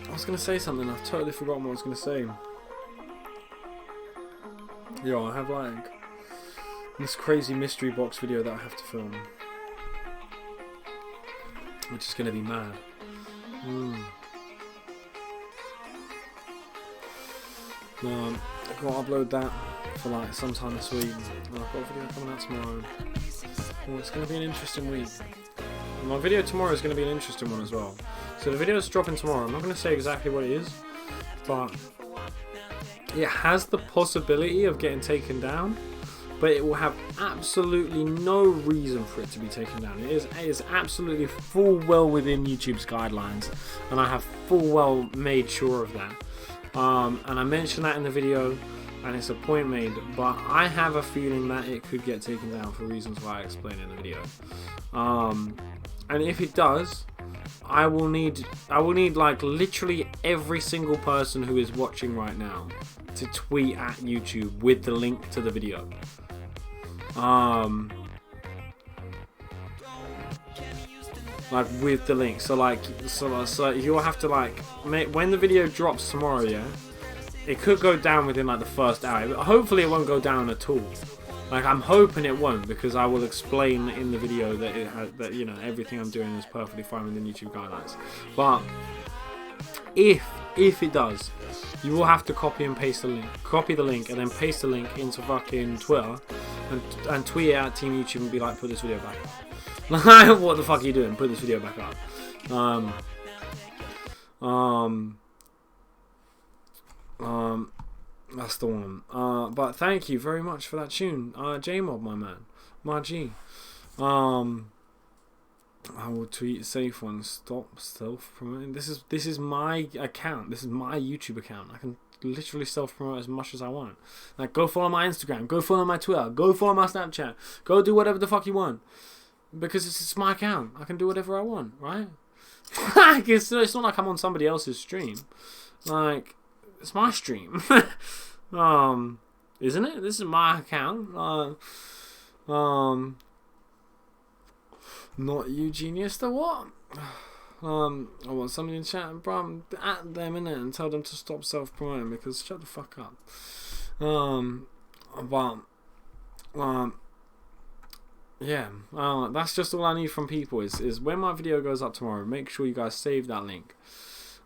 I was gonna say something, I've totally forgotten what I was gonna say. Yo, I have like this crazy mystery box video that I have to film, which is gonna be mad. I've got to upload that for like sometime this week. I've got a video coming out tomorrow. Well, it's gonna be an interesting week. My video tomorrow is going to be an interesting one as well. So the video is dropping tomorrow. I'm not going to say exactly what it is, but it has the possibility of getting taken down, but it will have absolutely no reason for it to be taken down. It is absolutely full well within YouTube's guidelines, and I have full well made sure of that. And I mentioned that in the video, and it's a point made, but I have a feeling that it could get taken down for reasons why I explain in the video. And if it does, I will need like literally every single person who is watching right now to tweet at YouTube with the link to the video. Like with the link. So you'll have to like when the video drops tomorrow, yeah, it could go down within like the first hour. But hopefully it won't go down at all. Like, I'm hoping it won't, because I will explain in the video that that you know, everything I'm doing is perfectly fine within YouTube guidelines. But if it does, you will have to copy and paste the link. Copy the link and then paste the link into fucking Twitter and tweet it at Team YouTube and be like, put this video back up. Like, what the fuck are you doing? Put this video back up. That's the one. But thank you very much for that tune, J-Mob, my man, my G. I will tweet safe one. Stop self-promoting. This is my account. This is my YouTube account. I can literally self-promote as much as I want. Like, go follow my Instagram. Go follow my Twitter. Go follow my Snapchat. Go do whatever the fuck you want. Because it's my account. I can do whatever I want, right? Like, it's not like I'm on somebody else's stream. Like, it's my stream. Isn't it? This is my account. Not you, genius. The what? I want somebody in chat, bro. I'm at them innit, and tell them to stop self-promoting because shut the fuck up. Yeah. That's just all I need from people. Is when my video goes up tomorrow, make sure you guys save that link.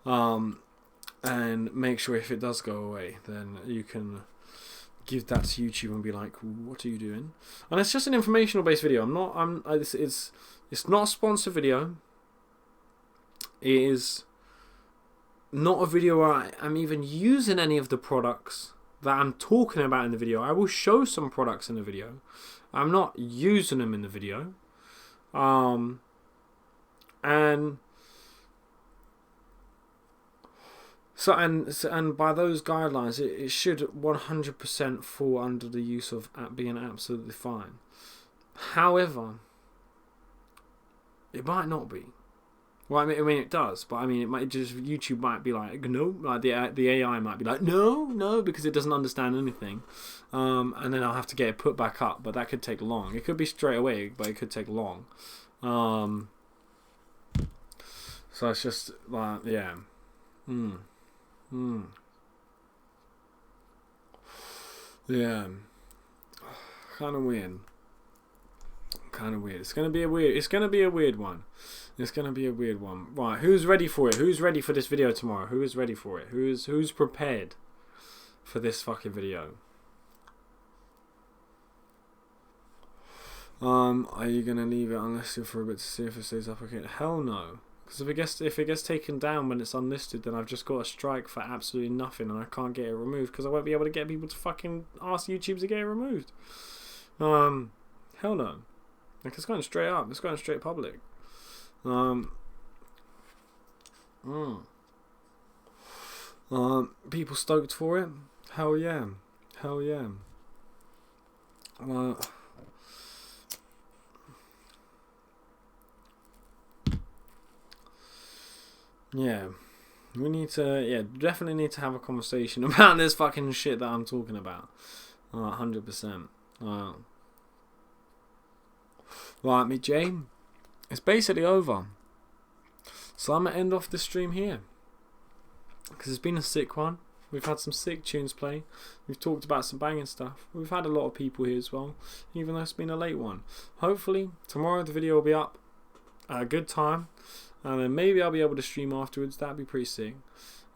And make sure if it does go away, then you can give that to YouTube and be like, what are you doing? And it's just an informational based video. It's not a sponsored video. It is not a video where I'm even using any of the products that I'm talking about in the video. I will show some products in the video. I'm not using them in the video. And by those guidelines, it should 100% fall under the use of being absolutely fine. However, it might not be. Well, I mean, it does, but I mean, it might just YouTube might be like, no, like the AI might be like, no, because it doesn't understand anything, and then I'll have to get it put back up. But that could take long. It could be straight away, but it could take long. So it's just like, yeah. Yeah, kind of weird. It's gonna be a weird one. Right, who's ready for it? Who's ready for this video tomorrow? Who is ready for it? Who's prepared for this fucking video? Are you gonna leave it unless you're for a bit to see if it stays up again? Hell no. Because if it gets taken down when it's unlisted, then I've just got a strike for absolutely nothing, and I can't get it removed because I won't be able to get people to fucking ask YouTube to get it removed. Hell no. Like, it's going straight up. It's going straight public. People stoked for it? Hell yeah. Yeah, we need to, definitely need to have a conversation about this fucking shit that I'm talking about. 100%. Right, me Jay, it's basically over. So I'm going to end off this stream here. Because it's been a sick one. We've had some sick tunes play. We've talked about some banging stuff. We've had a lot of people here as well, even though it's been a late one. Hopefully, tomorrow the video will be up at a good time. And then maybe I'll be able to stream afterwards. That'd be pretty sick.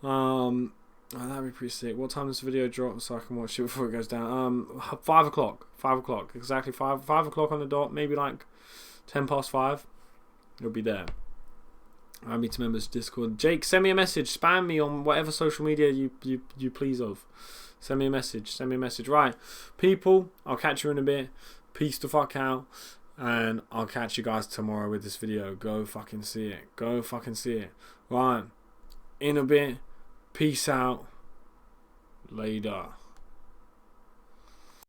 That'd be pretty sick. What time does the video drop so I can watch it before it goes down? 5 o'clock. 5 o'clock. Exactly 5 o'clock on the dot. Maybe like 10 past 5. It'll be there. Add me to members Discord. Jake, send me a message. Spam me on whatever social media you please of. Send me a message. Right, people, I'll catch you in a bit. Peace the fuck out. And I'll catch you guys tomorrow with this video. Go fucking see it. Right. In a bit. Peace out. Later.